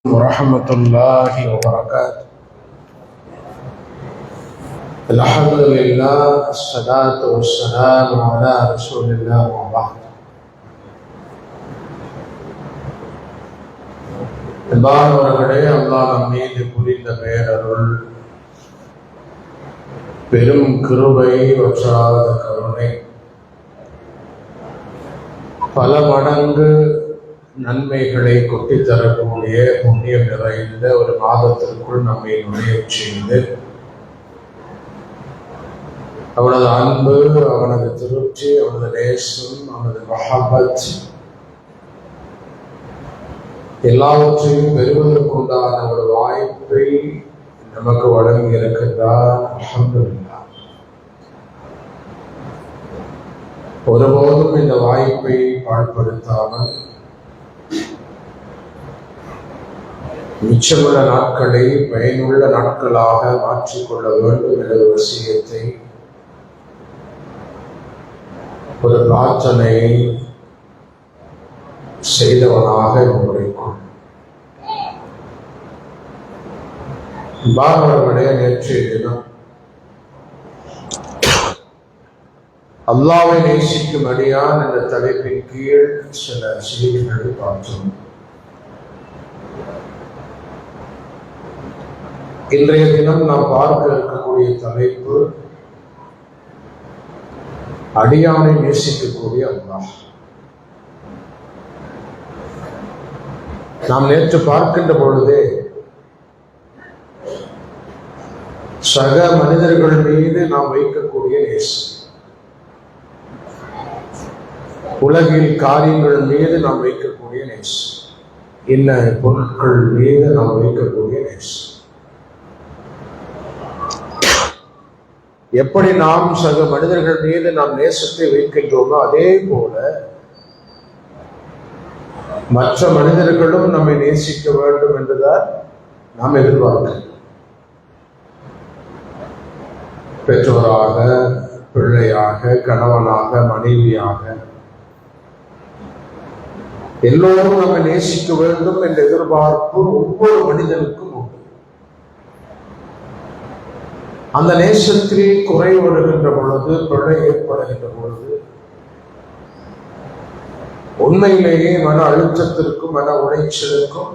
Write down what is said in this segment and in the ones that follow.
ورحمة الله وبركاته. الحمد لله الصلاة والسلام على رسول الله وبعد. அன்பானவர்களே, அல்லாஹ் நம் மீது புரிந்த பேரருள், பெரும் கிருபை, வற்றாத கருணை, பல மடங்கு நன்மைகளை கொட்டித்தரக்கூடிய புண்ணியம் நிறைந்த ஒரு மாதத்திற்குள் நம்மை நுழைய செய்து அவனது அன்பு, அவனது திருப்தி, அவனது நேசம், அவனது மஹபத் எல்லாவற்றையும் பெறுவதற்குண்டான ஒரு வாய்ப்பை நமக்கு வழங்கி இருக்கின்றார். அல்ஹம்துலில்லாஹ். ஒருபோதும் இந்த வாய்ப்பை பாழ்படுத்தாமல் மிச்சமுள்ள நாட்களை பயனுள்ள நாட்களாக மாற்றிக்கொள்ள வேண்டும் என்ற வசியத்தை, ஒரு பிரார்த்தனை செய்தவனாக முறைக்கும். பாரவர்களே, நேற்றைய தினம் அல்லாஹ்வை நேசிக்கும் அடியான் என்ற தலைப்பின் கீழ் சில செய்திகளை பார்த்தோம். இன்றைய தினம் நாம் பார்க்க இருக்கக்கூடிய தலைப்பு அடியானை நேசிக்கக்கூடிய அல்லாஹ். நாம் நேற்று பார்க்கின்ற பொழுதே சக மனிதர்கள் மீது நாம் வைக்கக்கூடிய நேசம், உலகில் காரியங்கள் மீது நாம் வைக்கக்கூடிய நேசம், இன்ன பொருட்கள் மீது நாம் வைக்கக்கூடிய நேசம், எப்படி நாம் சக மனிதர்கள் மீது நாம் நேசத்தை வைக்கின்றோமோ அதே போல மற்ற மனிதர்களும் நம்மை நேசிக்க வேண்டும் என்றுதான் நாம் எதிர்பார்க்கிறோம். பெற்றோராக, பிள்ளையாக, கணவனாக, மனைவியாக எல்லோரும் நம்மை நேசிக்க வேண்டும் என்ற எதிர்பார்ப்பு ஒவ்வொரு மனிதனுக்கும் உண்டு. அந்த நேசத்திலே குறை வருகின்ற பொழுது, பிழை ஏற்படுகின்ற பொழுது உண்மையிலேயே மன அழுத்தத்திற்கும் மன உளைச்சலுக்கும்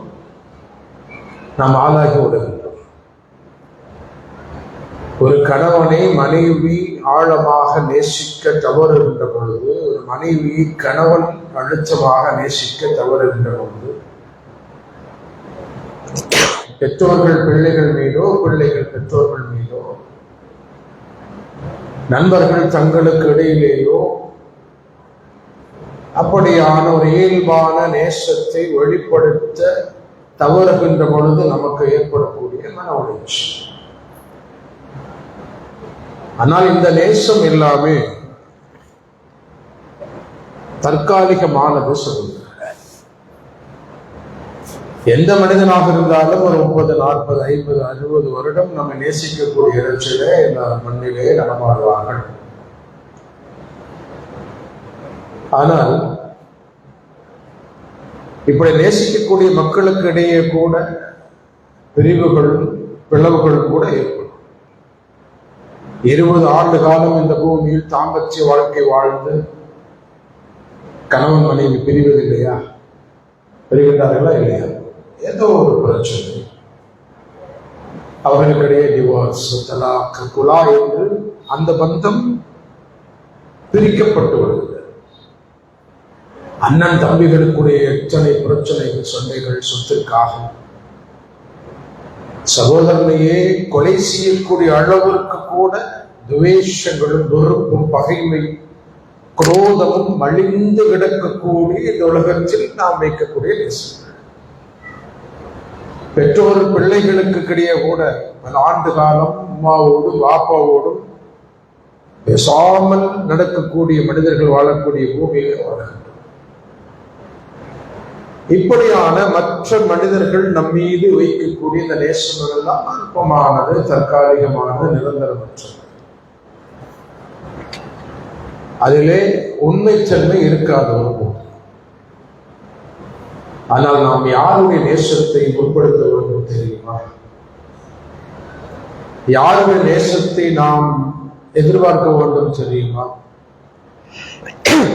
நாம் ஆளாகி விடுகின்றோம். ஒரு கணவனை மனைவி ஆழமாக நேசிக்க தவறுகின்ற பொழுது, ஒரு மனைவி கணவன் அழுத்தமாக நேசிக்க தவறுகின்ற பொழுது, பெற்றோர்கள் பிள்ளைகள் மீதோ, பிள்ளைகள் பெற்றோர்கள் மீதோ, நண்பர்கள் தங்களுக்கு இடையிலேயோ அப்படியான ஒரு இயல்பான நேசத்தை வெளிப்படுத்த தவறுகின்ற பொழுது நமக்கு ஏற்படக்கூடிய மன உளைச்சி. ஆனால் இந்த நேசம் எல்லாமே தற்காலிகமானது சொல்லுங்க. எந்த மனிதனாக இருந்தாலும் ஒரு 30, 40, 50, 60 வருடம் நம்ம நேசிக்கக்கூடிய இடத்திலே இந்த மண்ணிலே நடமாடுவார்கள். ஆனால் இப்படி நேசிக்கக்கூடிய மக்களுக்கு இடையே கூட பிரிவுகளும் பிளவுகளும் கூட ஏற்படும். 20 ஆண்டு காலம் இந்த பூமியில் தாம்பத்திய வாழ்க்கை வாழ்ந்து கணவன் மனைவி பிரிவதில்லையா? பிரிகின்றார்களா இல்லையா? ஏதோ ஒரு பிரச்சனை, அவர்களுக்கிடையே டிவோர்ஸ், தலாக், குலா என்று அந்த பந்தம் பிரிக்கப்பட்டு வருகிறது. அண்ணன் தம்பிகளுக்குடைய எத்தனை பிரச்சனைகள், சண்டைகள், சொத்திற்காக சகோதரனையே கொலை செய்யக்கூடிய அளவிற்கு கூட துவேஷங்களும், வெறுப்பும், பகைமை, குரோதமும் மலிந்து கிடக்கக்கூடிய இந்த உலகத்தில் நாம் வைக்கக்கூடிய நேசங்கள். பெற்றோர் பிள்ளைகளுக்கு கிடையே கூட பல ஆண்டு காலம் அம்மாவோடும் பாப்பாவோடும் பேசாமல் நடக்கக்கூடிய மனிதர்கள் வாழக்கூடிய பூமியிலே வாழ்கின்றனர். இப்படியான மற்ற மனிதர்கள் நம் மீது வைக்கக்கூடிய இந்த நேசங்கள் எல்லாம் அற்பமானது, தற்காலிகமானது, நிரந்தரமற்றது. அதிலே உண்மைத்தன்மை இருக்காத ஒரு ஆனால் நாம் யாருடைய நேசத்தை முற்படுத்த வேண்டும் தெரியுமா? யாருடைய நேசத்தை நாம் எதிர்பார்க்க வேண்டும் தெரியுமா?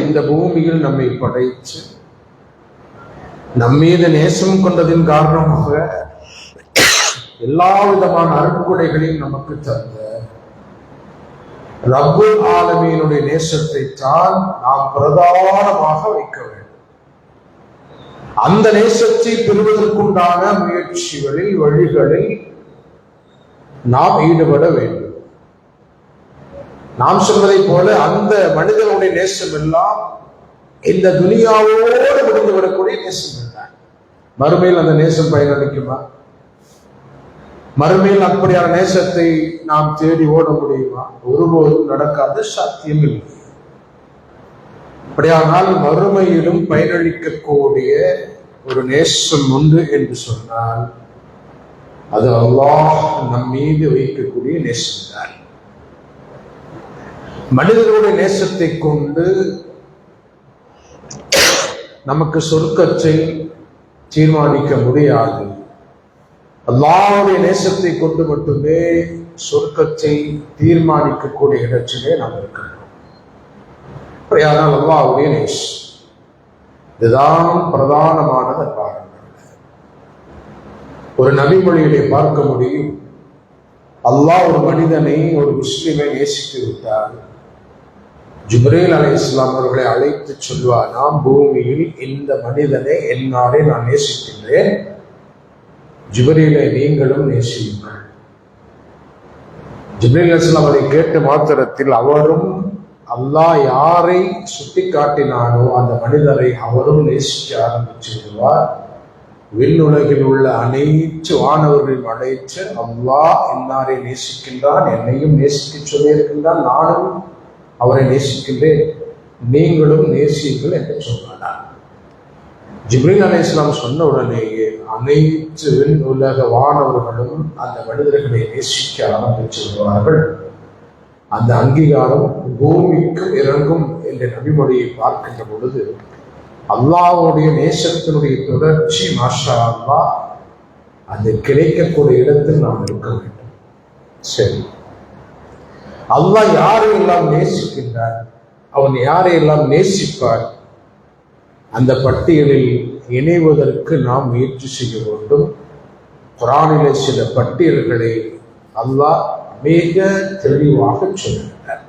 இந்த பூமியில் நம்மை படைத்து நம்மீது நேசம் கொண்டதின் காரணமாக எல்லா விதமான அருட்கொடைகளையும் நமக்கு தந்த ரப்புல் ஆலமீனுடைய நேசத்தை தான் நாம் பிரதானமாக வைக்க வேண்டும். அந்த நேசத்தை பெறுவதற்குண்டான முயற்சிகளில், வழிகளில் நாம் ஈடுபட வேண்டும். நாம் சொல்வதை போல அந்த மனிதனுடைய நேசம் எல்லாம் இந்த துனியாவோடு முடிந்து வரக்கூடிய நேசம் தான். மறுமையில் அந்த நேசம் பயனளிக்குமா? மறுமையில் அப்படியான நேசத்தை நாம் தேடி ஓட முடியுமா? ஒருபோதும் நடக்காத, சாத்தியம் இல்லை. அப்படியானால் மறுமையிலும் பயனளிக்கக்கூடிய ஒரு நேசம் உண்டு என்று சொன்னால் அது அல்லாஹ் நம் மீது வைக்கக்கூடிய நேசம் தான். மனிதர்களுடைய நேசத்தை கொண்டு நமக்கு சொர்க்கத்தை தீர்மானிக்க முடியாது. அல்லாஹ்வுடைய நேசத்தை கொண்டு மட்டுமே சொர்க்கத்தை தீர்மானிக்கக்கூடிய இடத்திலே நாம் இருக்கிறோம். அப்படியானால் அல்லாஹ்வுடைய நேசம் இதுதான் பிரதானமானது. பாருங்கள், ஒரு நபிமொழியிலே பார்க்க முடியும், அல்லாஹ் ஒரு மனிதனை, ஒரு முஸ்லிமை நேசித்து விட்டார். ஜிப்ரீல் அலைஹிஸ்ஸலாம் அவர்களை அழைத்து சொல்வார், நாம் பூமியில் இந்த மனிதனை என்னாலே நான் நேசிக்கின்றேன், ஜிப்ரீலை நீங்களும் நேசியுங்கள். ஜிப்ரீல் அலைஹிஸ்ஸலாம் அதை கேட்ட மாத்திரத்தில் அவரும் அல்லாஹ் யாரை சுட்டி காட்டினானோ அந்த மனிதரை அவரும் நேசிக்க ஆரம்பிச்சு விடுவார். விண்ணுலகில் உள்ள அனைத்து வானவர்களையும் அழைத்து அல்லாஹ் என்னாரை நேசிக்கின்றான், என்னையும் நேசிக்க சொல்லியிருக்கின்றான், நானும் அவரை நேசிக்கின்றேன், நீங்களும் நேசியுங்கள் என்று சொன்னார். ஜிப்ரீல் அலைஹிஸ்ஸலாம் சொன்ன உடனேயே அனைத்து விண் உலக வானவர்களும் அந்த மனிதர்களை நேசிக்க ஆரம்பிச்சு விடுவார்கள். அந்த அங்கீகாரம் பூமிக்கு இறங்கும் என்ற நபிமொழியை பார்க்கின்ற பொழுது அல்லாஹ்வுடைய நேசத்தினுடைய தொடர்ச்சி, மாஷா அல்லாஹ், அது கிடைக்கக்கூடிய இடத்தில் நாம் இருக்க வேண்டும். சரி, அல்லாஹ் யாரையெல்லாம் நேசிக்கின்றார், அவன் யாரையெல்லாம் நேசிப்பார், அந்த பட்டியலில் இணைவதற்கு நாம் முயற்சி செய்ய வேண்டும். குர்ஆனிலே சில பட்டியல்களை அல்லாஹ் மிக தெளிவாக சொல்கிறார்.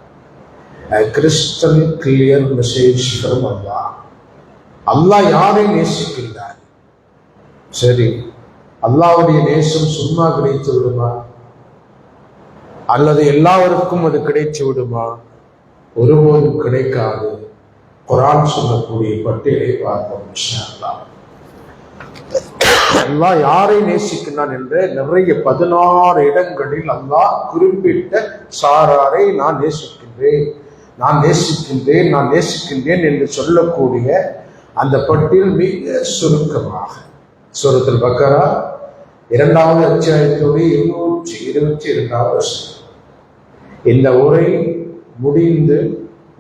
கிறிஸ்டன் கிளியர் மெசேஜ் ஃப்ரம் அல்லாஹ். அல்லாஹ் யாரை நேசிக்கின்றார்? சரி, அல்லாஹ்வுடைய நேசம் சும்மா கிடைத்து விடுமா அல்லது எல்லாருக்கும் அது கிடைத்து விடுமா? ஒருபோதும் கிடைக்காது. குர்ஆன் சொல்லக்கூடிய பட்டியலை பார்ப்போம் இன்ஷா அல்லாஹ். அல்லாஹ் யாரை நேசிக்கின்றான் என்ற நிறைய 16 இடங்களில் அல்லாஹ் குறிப்பிட்ட சாராரை நான் நேசிக்கின்றேன், நான் நேசிக்கின்றேன், நான் நேசிக்கின்றேன் என்று சொல்லக்கூடிய அந்த பட்டியல் மிக சுருக்கமாக சூரத்துல் பக்கரா 2வது அத்தியாயத்துடைய 222வது வசனம். இந்த உரை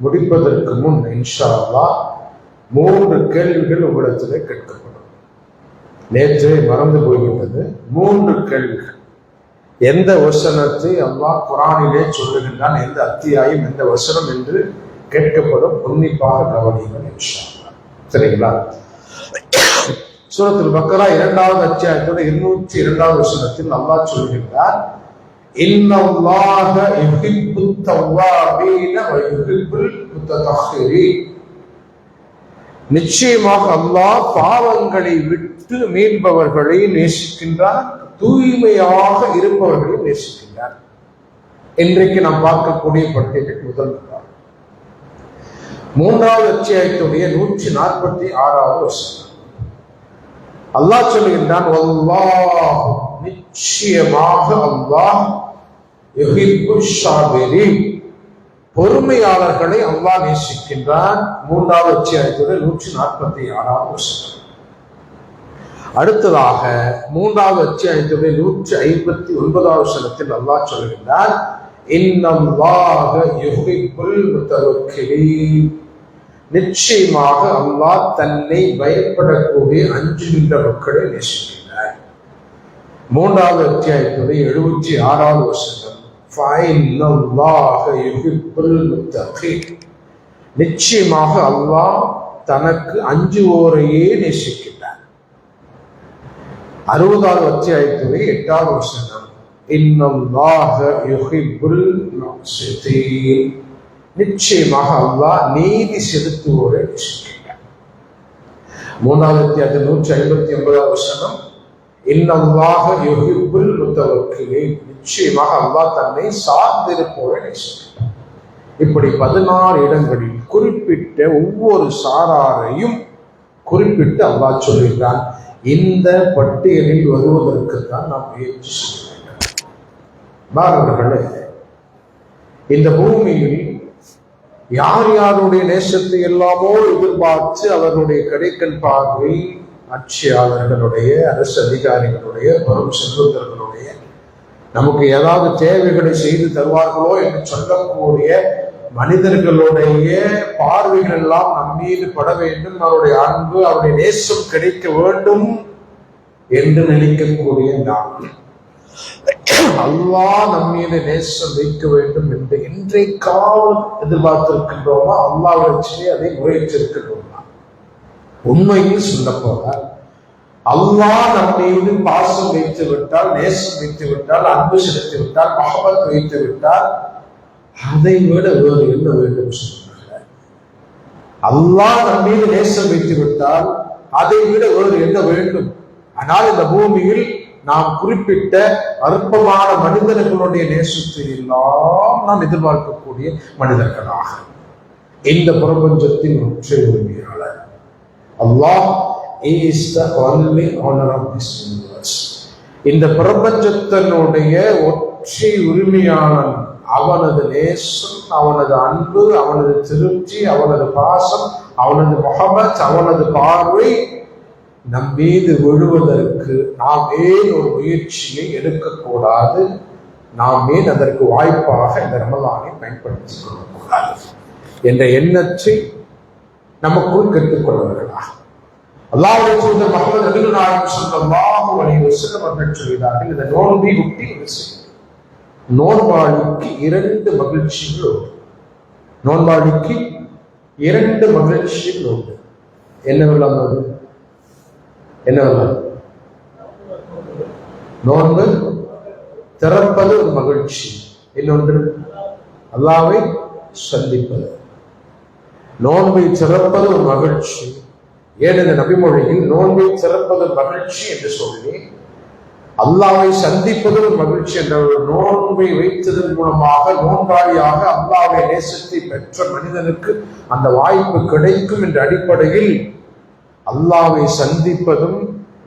முடிப்பதற்கு முன் இன்ஷா அல்லாஹ் 3 கேள்விகள் உங்களிடத்திலே கேட்கப்படும். நேற்றே மறந்து போய்விட்டது. 3 கேள்விகள். எந்த வசனத்தை அல்லாஹ் குர்ஆனிலே சொல்லுகின்றான், எந்த அத்தியாயம், எந்த வசனம் என்று கேட்கப்படும். உன்னிப்பாக கவனியுங்கள் இன்ஷா அல்லாஹ். சரிங்களா? சூரத்துல் பக்கரா 2வது அத்தியாயத்தோட 202வது வசனத்தில் அல்லாஹ் சொல்கின்றார், இன்னல்லாஹ யுஹிப்புத் தவ்வாபீன வ யுஹிப்புல் முத்ததஹ்ஹிரீன். நிச்சயமாக அல்லாஹ் பாவங்களை விட்டு மீள்பவர்களை நேசிக்கின்றார், தூய்மையாக இருப்பவர்களை நேசிக்கின்றார். இன்றைக்கு நாம் பார்க்கக்கூடிய பட்டியலில் முதல் 3வது அத்தியாயத்துடைய 146வது வசனம். அல்லாஹ் சொல்கின்றான், வல்லாஹ், நிச்சயமாக அல்லாஹ் யுஹிப்புஷ் ஸாபிரீன், பொறுமையாளர்களை அல்லாஹ் நேசிக்கின்றான். 3வது அத்தியாயத்துடைய 146வது வசனம். அடுத்ததாக 3வது அத்தியாயத்துடைய 159வது வசனத்தில் அல்லாஹ் சொல்கின்றான், இன்னல்லாஹ யுஹிப்புல் முத்தவக்கிலீன், நிச்சயமாக அல்லாஹ் தன்னை பயப்படக்கூடிய அஞ்சுகின்ற மக்களை நேசிக்கிறார். 3வது அத்தியாயத்துடைய 76வது வசனம், நிச்சயமாக அல்லாஹ் தனக்கு அஞ்சுவோரையே நேசிக்கிறார். 60வது அத்தியாயத்துடைய 8வது வசனம், இன்னல்லாஹ யுஹிப்புல் முஹ்சினீன், நிச்சயமாக அல்லாஹ் நீதி செலுத்துவோரை நேசிக்கிறார். 3வது அத்தியாயத்தில் 159வது வசனம், இன்னல்லாஹ யுஹிப்புல் முத்தவக்கிலீன், நிச்சயமாக அல்லாஹ் தன்னை சார்ந்திருப்போரை நேசிக்கிறார். இப்படி 16 இடங்களில் குறிப்பிட்ட ஒவ்வொரு சாராரையும் குறிப்பிட்டு அல்லாஹ் சொல்கிறான். இந்த பட்டியலில் வருவதற்கு தான் நாம் முயற்சி செய்ய வேண்டும். பாரவர்களே, இந்த பூமியில் யார் யாருடைய நேசத்தை எல்லாமோ எதிர்பார்த்து அவர்களுடைய கடைக்கண் பார்வை ஆட்சியாளர்களுடைய, அரசு அதிகாரிகளுடைய, பெரும் செல்வந்தர்களுடைய நமக்கு ஏதாவது தேவைகளை செய்து தருவார்களோ என்று சொல்லக்கூடிய மனிதர்களுடைய பார்வைகள் எல்லாம் நம் மீது பட வேண்டும், அவருடைய அன்பு, அவருடைய நேசம் கிடைக்க வேண்டும் என்று நினைக்கக்கூடிய நாம் அல்லாஹ் நம் மீது நேசம் வைக்க வேண்டும் என்று இன்றைக்காவது எதிர்பார்த்திருக்கின்றோமா? அல்லாஹ்விடத்திலே அதை முறையிட்டிருக்கின்றோமா? உண்மையில் சொல்ல போல அல்லாஹ் நம் மீது பாசம் வைத்து விட்டால், நேசம் வைத்து விட்டால், அன்பு செலுத்தி விட்டால், மஹபத் வைத்து விட்டால், அதை விட வேறு என்ன வேண்டும் சொல்லுங்க? அல்லாஹ் நம் மீது நேசம் வைத்து விட்டால் அதை விட வேறு என்ன வேண்டும்? ஆனால் இந்த பூமியில் நாம் குறிப்பிட்ட அற்பமான மனிதர்களுடைய நேசத்தை எல்லாம் நாம் எதிர்பார்க்கக்கூடிய மனிதர்களாக இந்த பிரபஞ்சத்தின் ஒற்றை உரிமையாளர் அல்லாஹ் is the only owner of this universe. இந்த பிரபஞ்சத்தினுடைய ஒற்றை உரிமையாளன், அவனது நேசம், அவனது அன்பு, அவனது திருப்தி, அவனது பாசம், அவனது முஹப்பத், அவனது பார்வை நம் மீது விழுவதற்கு நாம் ஏன் ஒரு முயற்சியை எடுக்கக்கூடாது? நாம் ஏன் அதற்கு வாய்ப்பாக இந்த ரமலானை பயன்படுத்திக் கொள்ளக்கூடாது என்ற எண்ணத்தை நமக்குள் கற்றுக்கொள்வார்களா? அல்லாஹ்வுடைய தூதர் முஹம்மது நபிகள் நாயகம் ஸல்லல்லாஹு அலைஹி வஸல்லம் அவர்கள் சொல்கிறார்கள், இந்த நோன்பை ஒட்டி நோன்பாளிக்கு 2 மகிழ்ச்சிகள் உண்டு. நோன்பாளிக்கு 2 மகிழ்ச்சிகள் உண்டு. என்னவெல்லாம் அது? என்னவெல்லாம்? நோன்பு திறப்பது ஒரு மகிழ்ச்சி, இன்னொன்று அல்லாஹ்வை சந்திப்பது. நோன்பை திறப்பது ஒரு மகிழ்ச்சி. ஏன் இந்த நபிமொழியில் நோன்பை திறப்பது மகிழ்ச்சி என்று சொல்லி அல்லாஹ்வை சந்திப்பது ஒரு மகிழ்ச்சி என்ற ஒரு நோன்பை வைத்ததன் மூலமாக நோன்பாளியாக அல்லாஹ்வை நேசத்தை பெற்ற மனிதனுக்கு அந்த வாய்ப்பு கிடைக்கும் என்ற அடிப்படையில் அல்லாஹ்வை சந்திப்பதும்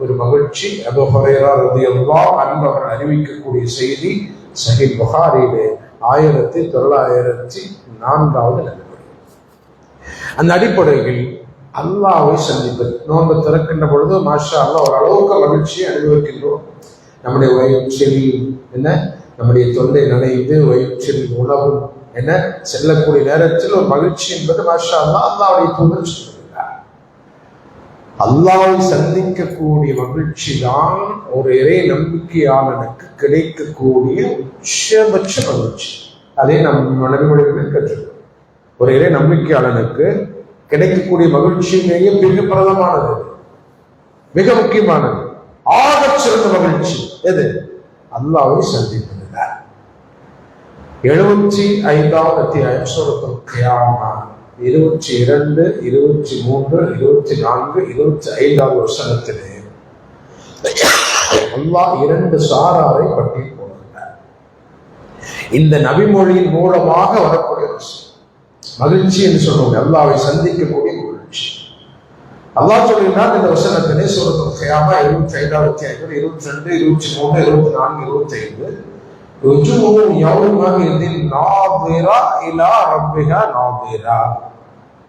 ஒரு மகிழ்ச்சி. அபூ ஹுரைரா ரலியல்லாஹு அன்ஹு அவர்கள் அறிவிக்கக்கூடிய செய்தி சஹீஹ் புகாரியிலே 1904வது நபிமொழி. அந்த அடிப்படையில் அல்லாஹ்வை சந்திப்பது, நோன்பு திறக்கின்ற பொழுது மாஷா அல்லாஹ் ஒரு அளவுக்கு மகிழ்ச்சியை அனுபவிக்கின்றோம். நம்முடைய வயிற்றில் என்ன, நம்முடைய தொண்டை நனைந்து வயிற்றில் உணவு என்ன செல்லக்கூடிய நேரத்தில் ஒரு மகிழ்ச்சி என்பது மாஷா அல்லாஹ் அல்லாஹ்வுடைய தூதர் சொல்லுகிறார். அல்லாஹ்வை சந்திக்கக்கூடிய மகிழ்ச்சி தான் ஒரு இறை நம்பிக்கையாளனுக்கு கிடைக்கக்கூடிய உச்சபட்ச மகிழ்ச்சி. அதே நம் நபிமொழிகளில் கற்றுக்கொள்ளும். ஒரு இறை நம்பிக்கையாளனுக்கு கிடைக்கக்கூடிய மகிழ்ச்சியிலேயே மிக பிரதமானது, மிக முக்கியமானது, ஆகச் சிறந்த மகிழ்ச்சி எது? அல்லாஹ்வை சந்திப்பதுதான். 75வது அத்தியாயம் சூரத்துல் கியாமா 22, 23, 24, 25வது வசனத்திலே அல்லாஹ் 2 சாராரை பட்டியல் போடுகிறார். இந்த நபிமொழியின் மூலமாக வரக்கூடிய மகிழ்ச்சி என்று சொல்லுவாங்க, அல்லாஹ்வை சந்திக்கக்கூடிய மகிழ்ச்சி. அல்லாஹ் சொல்கிறார் இந்த வசனத்திலே சூரத்துல் கியாமா 25வது அத்தியாயம் 22, 23, 24, 25, وجوه يومئذ ناظرة إلى ربها ناظرة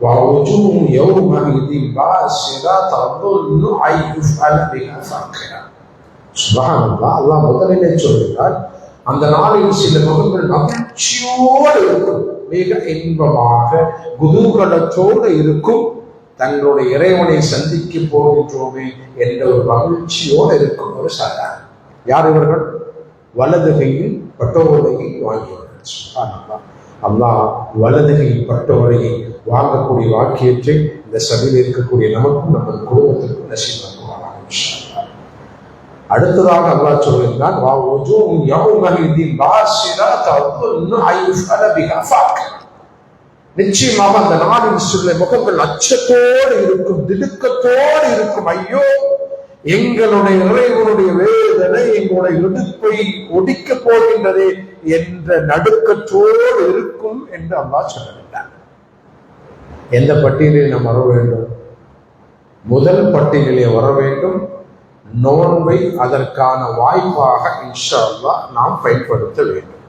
ووجوه يومئذ باسرة تظن أن يفعل بها فاقرة. சுப்ஹானல்லாஹ், அல்லாஹ் முதலிலே சொல்கிறார் அந்த நாளில் சில முகங்கள் மகிழ்ச்சியோடு இருக்கும், மிக இன்பமாக குதூகலத்தோடு இருக்கும். தங்களுடைய இறைவனை சந்திக்க போகின்றோமே என்ற ஒரு மகிழ்ச்சியோடு இருக்கும் ஒரு சாரார். யார் இவர்கள்? வலதுகையில் பட்டோலையை வாங்கியவர்கள். அல்லாஹ் வலதுகையில் பட்டோலையை வாங்கக்கூடிய வாக்கியத்தை இந்த சபையில் இருக்கக்கூடிய நமக்கும் நமது குடும்பத்திற்கும் நசீபாக்குவாங்க. அடுத்ததாக அல்லாஹ் சொல்கிறான், நிச்சயமாக அந்த நாளில் சில முகங்கள் அச்சத்தோடு இருக்கும், திடுக்கத்தோடு இருக்கும். ஐயோ, எங்களுடைய இறைவனுடைய வேதனை எங்களுடைய இடுப்பை ஒடிக்க போகின்றதே என்ற நடுக்கத்தோடு இருக்கும் என்று அல்லாஹ் சொல்லுகிறார். எந்த பட்டியலில் நாம் வர வேண்டும்? முதல் பட்டியலிலே வர வேண்டும். நோன்பை அதற்கான வாய்ப்பாக இன்ஷா அல்லாஹ் நாம் பயன்படுத்த வேண்டும்.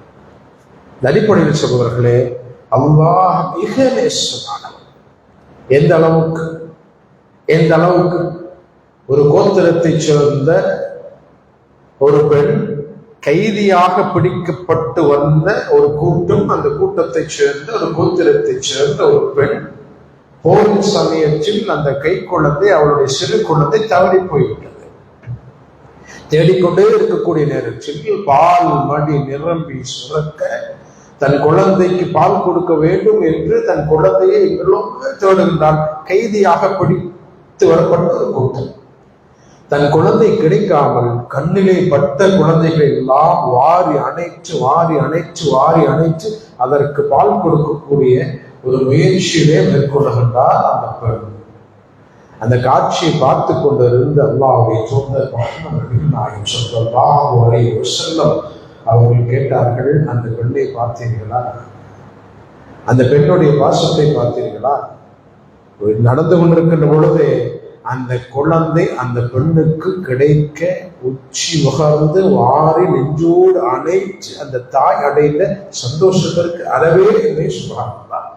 அடிப்படையில் சொல்பவர்களே, அல்லாஹ் மிக நேசமானவன். எந்த அளவுக்கு ஒரு கோத்திரத்தை சேர்ந்த ஒரு பெண் கைதியாக பிடிக்கப்பட்டு வந்த ஒரு கூட்டம், அந்த கூட்டத்தை சேர்ந்த ஒரு கோத்திரத்தை சேர்ந்த ஒரு பெண் போரின் சமயத்தில் அந்த கை குழந்தை, அவளுடைய சிறு குழந்தை தவறி போய்விட்டது. தேடிக்கொண்டே இருக்கக்கூடிய நேரத்தில் பால் மடி நிரம்பி சுரக்க தன் குழந்தைக்கு பால் கொடுக்க வேண்டும் என்று தன் குழந்தையை எங்களோடு தேடுகின்றான். கைதியாக பிடித்து வரப்பட்ட ஒரு கூட்டம். தன் குழந்தை கிடைக்காமல் கண்ணிலே பட்ட குழந்தைகளை எல்லாம் வாரி அணைத்து அதற்கு பால் கொடுக்கக்கூடிய ஒரு முயற்சியிலே மேற்கொள்ளுகின்றார் அந்த பெண். அந்த காட்சியை பார்த்து கொண்டிருந்த அல்லாஹ்வுடைய தூதர் முஹம்மது நாயகம் ஸல்லல்லாஹு அலைஹி வஸல்லம் அவர்கள் கேட்டார்கள், அந்த பெண்ணை பார்த்தீர்களா? அந்த பெண்ணுடைய பாசத்தை பார்த்தீர்களா? நடந்து கொண்டிருக்கின்ற பொழுது அந்த குழந்தை அந்த பெண்ணுக்கு கிடைக்க உச்சி முகர்ந்து வாரி நெஞ்சோடு அணைத்து அந்த தாய் அடைந்த சந்தோஷத்திற்கு அறவே இல்லை. சுப்ஹானல்லாஹ்.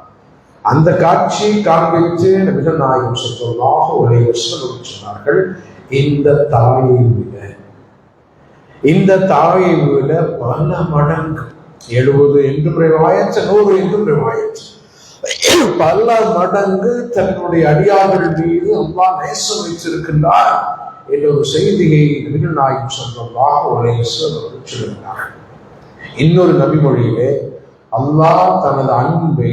அந்த காட்சியை காண்பித்து நபிகள் நாயகம் ஸல்லல்லாஹு அலைஹி வஸல்லம் சொன்னார்கள், இந்த தாயை விட பல மடங்கு 70 என்றும் ரிவாயத், 100 என்றும் ரிவாயத், பல மடங்கு தன்னுடைய அடியார்கள் மீது அல்லாஹ் நேசம் வைத்திருக்கின்றார் என்ற ஒரு செய்தியை நபிகள் நாயகம் ஸல்லல்லாஹு அலைஹி வஸல்லம் சொல்கிறார்கள். இன்னொரு நபிமொழியிலே அல்லாஹ் தனது அன்பை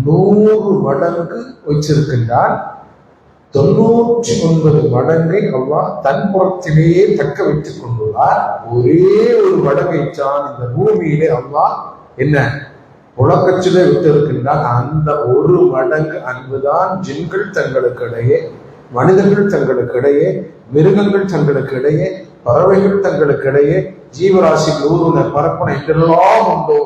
100 மடங்கு வைத்திருக்கின்றான். 99 மடங்கை அல்லாஹ் தன் புறத்திலேயே தக்க வைத்துக் கொண்டுள்ளார். ஒரே ஒரு மடங்கை தான் இந்த பூமியிலே அல்லாஹ் என்ன உலகத்திலே விட்டிருக்கின்றான். அந்த ஒரு மடங்கு அன்புதான் ஜின்கள் தங்களுக்கு இடையே, மனிதர்கள் தங்களுக்கு இடையே, மிருகங்கள் தங்களுக்கு இடையே, பறவைகள் தங்களுக்கு இடையே, ஜீவராசிகள் ஊருணர் பரப்பனை என்றெல்லாம் உண்டோ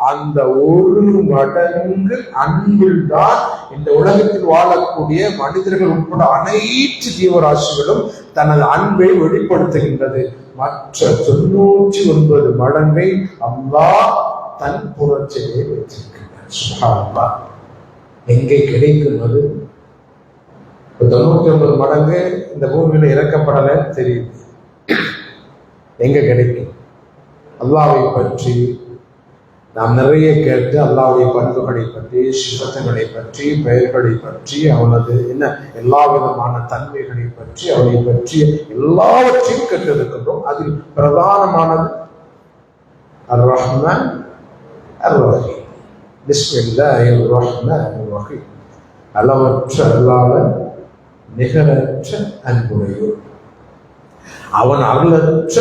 அந்த ஒரு மடங்கு அன்பில் தான் இந்த உலகத்தில் வாழக்கூடிய மனிதர்கள் உட்பட அனைத்து ஜீவராசிகளும் தனது அன்பை வெளிப்படுத்துகின்றது. மற்ற 99 மடங்கை அல்லாஹ் தன் புறத்திலே வைத்திருக்கின்றார். சுப்ஹானல்லாஹ். எங்கே கிடைக்கும்? 99 மடங்கு இந்த பூமியில இறக்கப்படலைன்னு தெரியுது. எங்க கிடைக்கும்? அல்லாஹ்வை பற்றி நாம் நிறைய கேட்டு அல்லாஹ்வுடைய பண்புகளை பற்றி, சிஃபத்துகளை பற்றி, பெயர்களை பற்றி, அவனது என்ன எல்லா விதமான தன்மைகளை பற்றி, அவனை பற்றி எல்லாவற்றையும் கேட்டிருக்கின்றோம். அதில் பிரதானமானது அர் ரஹ்மான் அர் ரஹீம். பிஸ்மில்லாஹிர் ரஹ்மானிர் ரஹீம். அளவற்ற அல்லாஹ், நிகரற்ற அன்புடையோர், அவன் அருளற்ற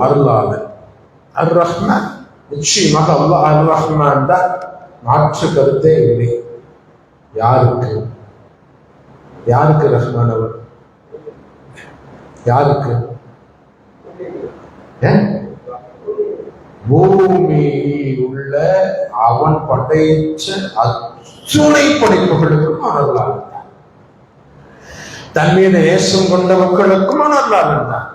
அருளாளன். அர் ரஹ்மான், நிச்சயமாக அல்லாஹ் அர் ரஹ்மான் தான், மாற்று கருத்தே இல்லை. யாருக்கு ரஹ்மான்? அவர் யாருக்கு? பூமியில் உள்ள அவன் படைத்த அத்துணை படைப்புகளுக்கும் அருளாளன் தான். தன் மீது நேசம் கொண்ட மக்களுக்கும் அருளாளன் தான்.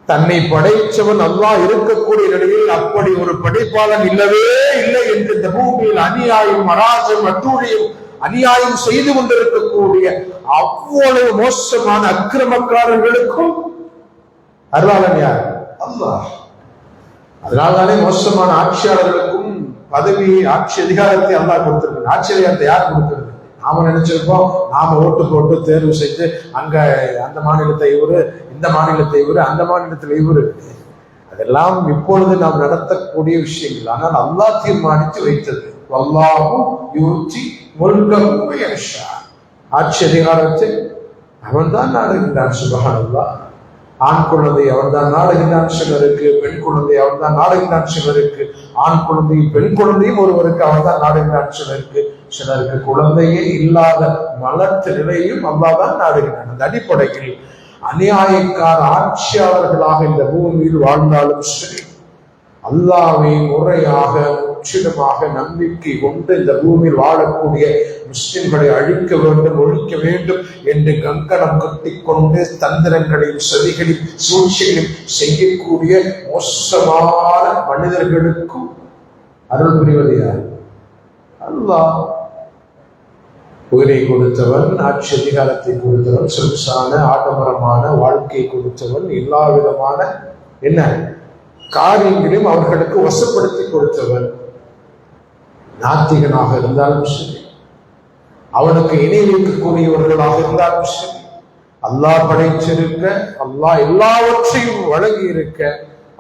தன்னை படைத்தவன் அல்லாஹ் இருக்கக்கூடிய நிலையில் அப்படி ஒரு படைப்பாளன் இல்லவே இல்லை என்று இந்த பூமியில் அநியாயம், அராஜகம், அட்டூழியம், அநியாயம் செய்து கொண்டிருக்கக்கூடிய அவ்வளவு மோசமான அக்கிரமக்காரர்களுக்கும் அருளாளன் யார்? அல்லாஹ். அதனால்தானே மோசமான ஆட்சியாளர்களுக்கும் பதவியை ஆட்சி அதிகாரத்தை அல்லாஹ் கொடுத்திருக்கிறார். ஆட்சி அதிகாரத்தை யார் கொடுக்கிறது? நாம நினைச்சிருப்போம் நாம ஓட்டு போட்டு தேர்வு செய்து அங்க அந்த மாநிலத்தை இவரு, இந்த மாநிலத்தை இவரு, அந்த மாநிலத்தில் இவரு, அதெல்லாம் இப்பொழுது நாம் நடத்தக்கூடிய விஷயங்கள். ஆனால் அல்லாஹ் தீர்மானித்து வைத்தது. வல்லாஹு யூதி முல்கஹு யஷா. ஆட்சி அதிகாரத்தை அவன் தான் நாடுகின்றான். சுப்ஹானல்லாஹ். ஆண் குழந்தை அவன் தான் நாடுகின்றான் சிலருக்கு, பெண் குழந்தை அவன் தான் நாடுகின்றான் சிலருக்கு, ஆண் குழந்தையும் பெண் குழந்தையும் ஒருவருக்கு அவன் தான் நாடுகின்றான் சிலருக்கு, சிலருக்கு குழந்தையே இல்லாத மலர்த்த நிலையும் அல்லாஹ் தான் நாடுகின்றான். அந்த அடிப்படையில் அநியாயக்கார ஆட்சியாளர்களாக இந்த பூமியில் வாழ்ந்தாலும் சரி, அல்லாஹ்வை முறையாக முற்றிலுமாக நம்பிக்கை கொண்டு இந்த பூமியில் வாழக்கூடிய முஸ்லிம்களை அழிக்க வேண்டும், ஒழிக்க வேண்டும் என்று கங்கணம் கட்டிக்கொண்டு தந்திரங்களையும் சதிகளையும் சூழ்ச்சிகளையும் செய்யக்கூடிய மோசமான மனிதர்களுக்கும் அருள் புரிவது யார்? அல்லாஹ். உயிரை கொடுத்தவன், ஆட்சி அதிகாரத்தை கொடுத்தவன், சொகுசான ஆடம்பரமான வாழ்க்கையை கொடுத்தவன், எல்லா விதமான என்ன காரியங்களையும் அவர்களுக்கு வசப்படுத்தி கொடுத்தவன். நாத்திகனாக இருந்தாலும் சரி, அவனுக்கு இணை வைக்கக்கூடியவர்களாக இருந்தாலும் சரி, அல்லாஹ் படைச்சிருக்க, அல்லாஹ் எல்லாவற்றையும் வழங்கி இருக்க,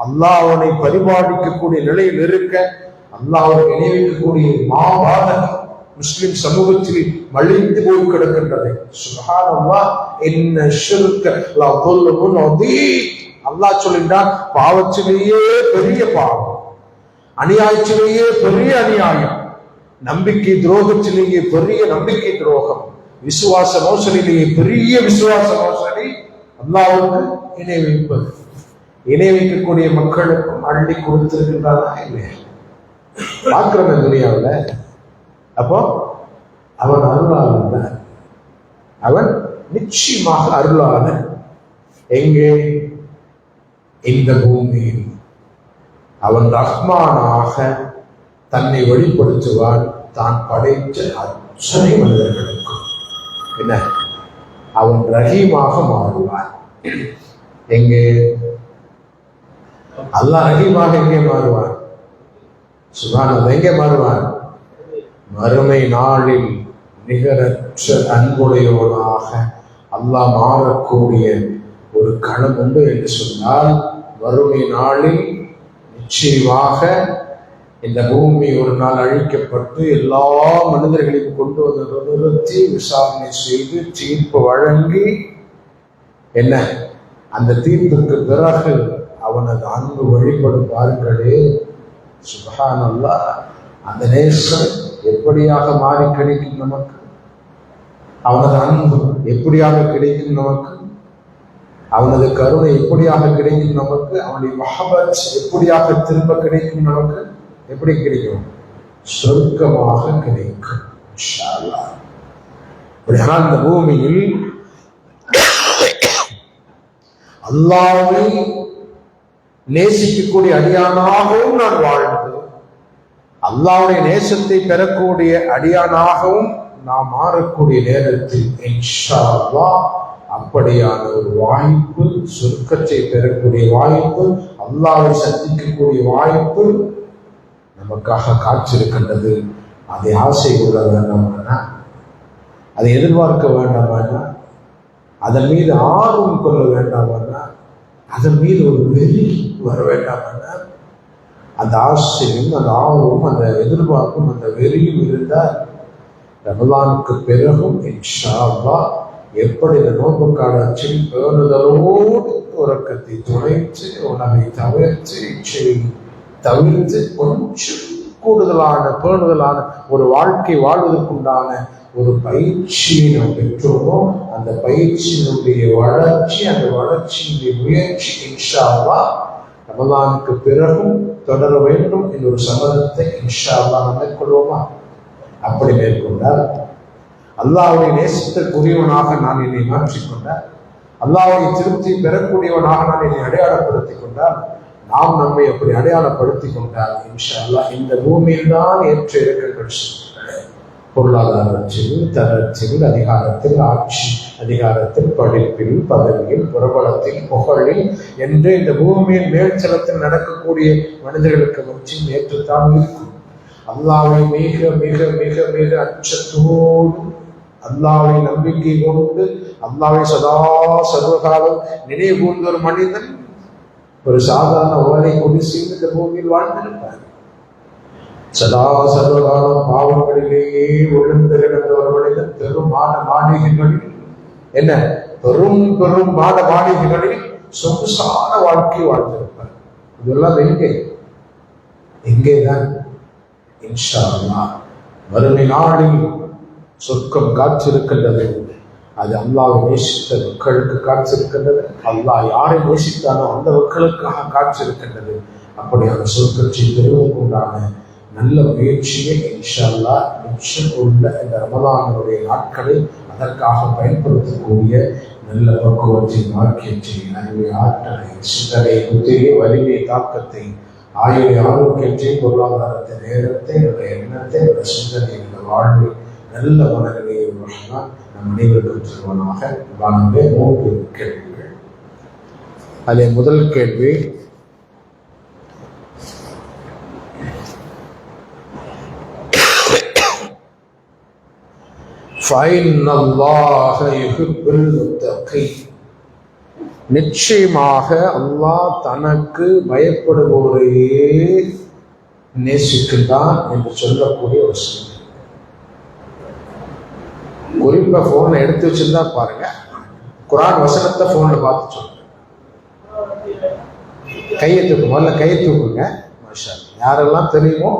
அல்லாஹ் அவனை பரிபாலிக்கக்கூடிய நிலையில் இருக்க, அல்லாஹ் அவனுக்கு இணை வைக்கக்கூடிய மாவாதம் முஸ்லிம் சமூகத்தில் மலிந்து போய் கிடக்கின்றது. சுப்ஹானல்லாஹ். இன்ன ஷிர்க லظுல்முன் அதீம். அல்லாஹ் சொல்கின்றான், பாவத்திலேயே பெரிய பாவம், அநியாயத்திலேயே பெரிய அநியாயம், நம்பிக்கை துரோகத்திலேயே பெரிய நம்பிக்கை துரோகம், விசுவாச மோசடியிலேயே பெரிய விசுவாச மோசடி அல்லாஹ்வுக்கு இணை வைப்பது. இணை வைக்கக்கூடிய மக்களுக்கும் அள்ளி கொடுத்திருக்கின்றானா இல்லையா? பார்க்கிறோம் துனியாவில். அப்போ அவன் அருளாளன், அவன் நிச்சயமாக அருளாளன். எங்கே? இந்த பூமியில் அவன் ரஹ்மானாக தன்னை வெளிப்படுத்துவான். தான் படைத்த அத்தனை மனிதர்களுக்கும் என்ன அவன் ரஹீமாக மாறுவான். எங்கே? அல்லாஹ் ரஹீமாக எங்கே மாறுவான்? சுப்ஹானல்லாஹ். எங்கே மாறுவான்? மறுமை நாளில் நிகரற்ற அன்புடையவனாக அல்லாஹ் மாறக்கூடிய ஒரு களம் உண்டு என்று சொன்னால், வறுமை நாளில் நிச்சயமாக இந்த பூமி ஒரு நாள் அழிக்கப்பட்டு எல்லா மனிதர்களையும் கொண்டு வந்து நிறுத்தி விசாரணை செய்து தீர்ப்பு வழங்கி என்ன அந்த தீர்ப்புக்கு பிறகு அவனது அன்பு வழிபடும் பாருங்களே. சுப்ஹானல்லாஹ். அந்த நேசம் எப்படியாக மாறி கிடைக்கும் நமக்கு? அவனது அன்பு எப்படியாக கிடைக்கும் நமக்கு? அவனது கருணை எப்படியாக கிடைக்கும் நமக்கு? அவனுடைய மஹபத் எப்படியாக திரும்ப கிடைக்கும் நமக்கு? எப்படி கிடைக்கும்? சொர்க்கமாக கிடைக்கும் இன்ஷா அல்லாஹ். அப்படியானால் இந்த பூமியில் அல்லாஹ்வை நேசிக்கக்கூடிய அடியானாகவும் நான் வாழ்ந்து, அல்லாஹ்வுடைய நேசத்தை பெறக்கூடிய அடியானாகவும் நாம் மாறக்கூடிய நேரத்தில் இன்ஷா அல்லாஹ் அப்படியான ஒரு வாய்ப்பு, சொர்க்கத்தை பெறக்கூடிய வாய்ப்பு, அல்லாஹ்வை சந்திக்கக்கூடிய வாய்ப்பு நமக்காக காட்சிருக்கின்றது. அதை ஆசை கொள்ள வேண்டாமானா, அதை எதிர்பார்க்க வேண்டாமானா, அதன் மீது ஆர்வம் கொள்ள வேண்டாமானா, அதன் மீது ஒரு வெறி வர வேண்டாமானா, அந்த ஆசையும் அந்த ஆர்வம் அந்த எதிர்பார்ப்பும் அந்த வெறியும் இருந்தால் ரமலானுக்கு பிறகும் இன்ஷா அல்லாஹ் எப்படி இந்த நோன்பு காலத்தில் பேணுதலோடு உறக்கத்தை துளைத்து உணவை தவிர்த்து இச்சையை தவிர்த்து கொஞ்சம் கூடுதலான பேணுதலான ஒரு வாழ்க்கை வாழ்வதற்குண்டான ஒரு பயிற்சியை நாம் பெற்றோமோ, அந்த பயிற்சியினுடைய வளர்ச்சி, அந்த வளர்ச்சியினுடைய முயற்சி இன்ஷா அல்லாஹ் ரமலானுக்கு பிறகும் தொடர வேண்டும் என்ற ஒரு சம்மதத்தை இன்ஷா அல்லாஹ் மேற்கொள்வோமா? அப்படி மேற்கொண்டால் அல்லாஹ்வுடைய நேசத்திற்குரியவனாக நான் என்னை மாற்றிக்கொண்டால், அல்லாஹ்வுடைய திருப்தி பெறக்கூடியவனாக நான் என்னை அடையாளப்படுத்திக் கொண்டால், நாம் நம்மை அப்படி அடையாளப்படுத்திக் கொண்டால் இன்ஷா அல்லாஹ் இந்த பூமியில் தான் ஏற்ற இறக்கங்கள் பொருளாதாரத்தில், தரத்தில், அதிகாரத்தில், ஆட்சி அதிகாரத்தில், படிப்பில், பதவியில், பிரபலத்தில், புகழில் என்று இந்த பூமியின் மேல்தளத்தில் நடக்கக்கூடிய மனிதர்களுக்கு முற்றிலும் ஏற்றுத்தான் இருக்கும். அல்லாஹ்வை மிக மிக மிக மிக அச்சத்தோடு, அல்லாஹ்வை நம்பிக்கை கொண்டு, அல்லாஹ்வை சதா சர்வகாலம் நினைவு கூர்ந்த ஒரு மனிதன் ஒரு சாதாரண ஓலை குடிசையில் இந்த பூமியில் வாழ்ந்திருப்பார். சதா சர்வகாலம் பாவங்களிலேயே விழுந்து கிடந்த ஒரு மனிதன் பெரும் மாளிகைகளில் என்ன பெரும் பெரும் மாளிகைகளில் சொகுசான வாழ்க்கை வாழ்ந்திருப்பார். இதெல்லாம் எங்கேதான் இன்ஷா அல்லாஹ் வறுமை நாளில் சொர்க்கம் காத்திருக்கின்றது. அது அல்லாஹ்வை நேசித்த மக்களுக்கு காத்திருக்கின்றது. அல்லாஹ் யாரை நேசித்தானோ அந்த மக்களுக்காக காத்திருக்கின்றது. அப்படியான சொர்க்கத்தை பெறுவதற்குண்டான நல்ல முயற்சியை இன்ஷா அல்லாஹ் மிச்சம் உள்ள இந்த ரமலானுடைய நாட்களை அதற்காக பயன்படுத்தக்கூடிய நல்ல பக்குவத்தின் வாக்கியத்தை, அறிவை, ஆற்றலை, சிந்தனை, புத்தியை, வலிமை, தாக்கத்தை, ஆயுளை, ஆரோக்கியத்தை, பொருளாதாரத்தை, நேரத்தை, என்னுடைய எண்ணத்தை, என்னுடைய சிந்தனை, என்னுடைய வாழ்வை நல்ல மனநிலையை உருவாக்கினால் நம் அனைவருக்கும் தருவனாக. வாங்க 3 கேள்விகள். அதில் முதல் கேள்வி, நிச்சயமாக அல்லாஹ் தனக்கு பயப்படுவோரையே நேசிக்கின்றான் என்று சொல்லக்கூடிய ஒரு செய்தி. குறிப்பா போன்ல எடுத்து வச்சிருந்தா பாருங்க, குர்ஆன் வசனத்தை போன்ல பார்த்து சொல்லுங்க. கையை தூக்குங்க, முதல்ல கையை தூக்குங்க. மாஷா அல்லாஹ், யாரெல்லாம் தெரியுமோ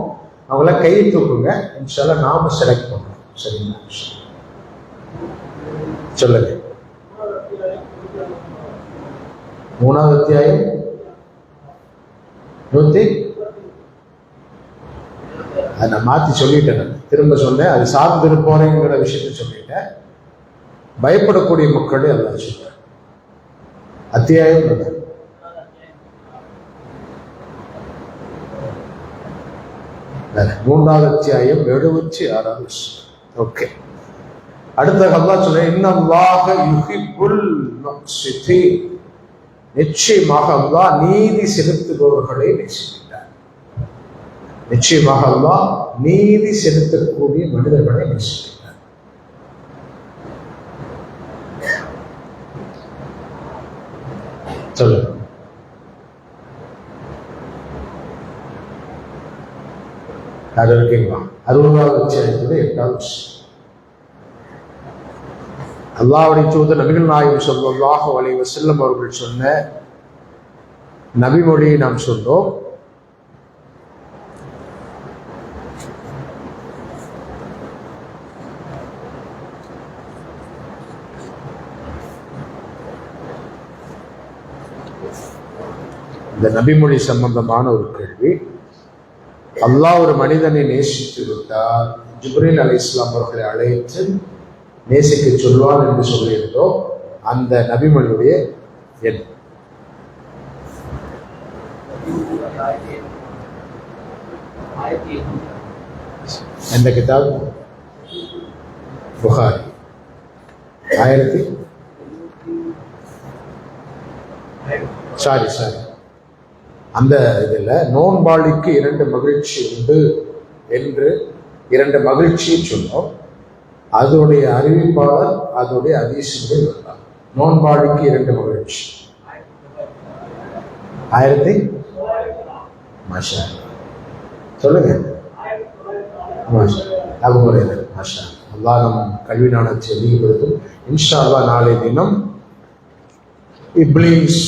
அவங்களாம் கையை தூக்குங்க. இன்ஷா அல்லாஹ் நாம செலக்ட் பண்றோம். சரிங்களா? சொல்லுங்க. 3வது அத்தியாயம் 100. அதை நான் மாற்றி சொல்லிட்டேன், திரும்ப சொன்னேன். அது சார்ந்து போறேங்கிற விஷயத்த சொல்லிட்டேன். பயப்படக்கூடிய மக்களே எல்லாம் சொல்றேன். அத்தியாயம் 3வது அத்தியாயம் 76. ஓகே, அடுத்த அல்லாஹ் சொல்ல, இன்னல்லாஹ யுஹிப்புல் முக்ஸிதீன், நிச்சயமாக அல்லாஹ் நீதி செலுத்துபவர்களை நேசிக்கிறார். நிச்சயமாக அல்லாஹ் நீதி செலுத்தக்கூடிய மனிதர்களை நேசிக்கிறார். சொல்லுங்க. அது இருக்கீங்களா? 60வது அத்தியாயத்துல 8வது அல்லாஹ்வுடைய தூதர் நபிகள் நாயகம் ஸல்லல்லாஹு அலைஹி வஸல்லம் அவர்கள் சொன்ன நபிமொழியை நாம் சொன்னோம். இந்த நபிமொழி சம்பந்தமான ஒரு கேள்வி. அல்லாஹ் ஒரு மனிதனை நேசித்து விட்டால் ஜிப்ரீல் அலைஹிஸ்ஸலாம் அவர்களை அழைத்து நேசிக்க சொல்வான் என்று சொல்லியிருந்தோம். அந்த நபிமொழியுடைய எண் எந்த கிதாப்? புகாரி. 1000 சாரி அந்த இதில் நோன்பாளிக்கு 2 மகிழ்ச்சி உண்டு என்று 2 மகிழ்ச்சியை சொன்னோம். அதோடைய அறிவிப்பாளர் அதோடைய ஹதீஸுகள் வந்தார். நோன்பாளிக்கு 2 மகிழ்ச்சி. 1000 மாஷா சொல்லுங்க. மாஷா அபூஹுரைரா. மாஷா அல்லாஹ் நம் கல்வி ஞானத்தை அதிகப்படுத்தும். இன்ஷா அல்லாஹ் நாளை தினம் இப்லீஸ்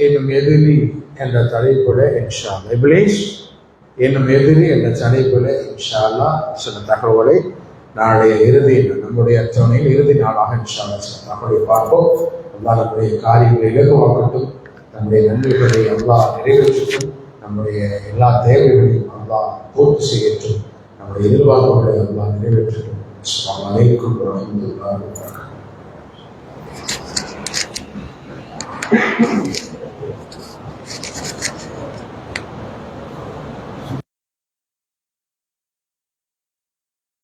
என்னும் எதிரி என்ற தலைப்புல இன்ஷா அல்லாஹ், இப்லீஸ் என்னும் எதிரி என்ற தலைப்புல இன்ஷா அல்லாஹ் சில தகவலை நாளைய இறுதி, நம்முடைய அர்ச்சனையில் இறுதி நாளாக இன்ஷா அல்லாஹ் சில தகவலை பார்ப்போம். அல்லாஹ் நம்முடைய காரியங்களை இலகுவாக்கட்டும், நம்முடைய நன்மைகளை அல்லாஹ் நிறைவேற்றட்டும், நம்முடைய எல்லா தேவைகளையும் அல்லாஹ் பூர்த்தி செய்யட்டும், நம்முடைய எதிர்பார்ப்புகளை அல்லாஹ் நிறைவேற்றட்டும். அஸ்ஸலாமு அலைக்கும் வரஹ்மத்துல்லாஹி வபரகாத்துஹு.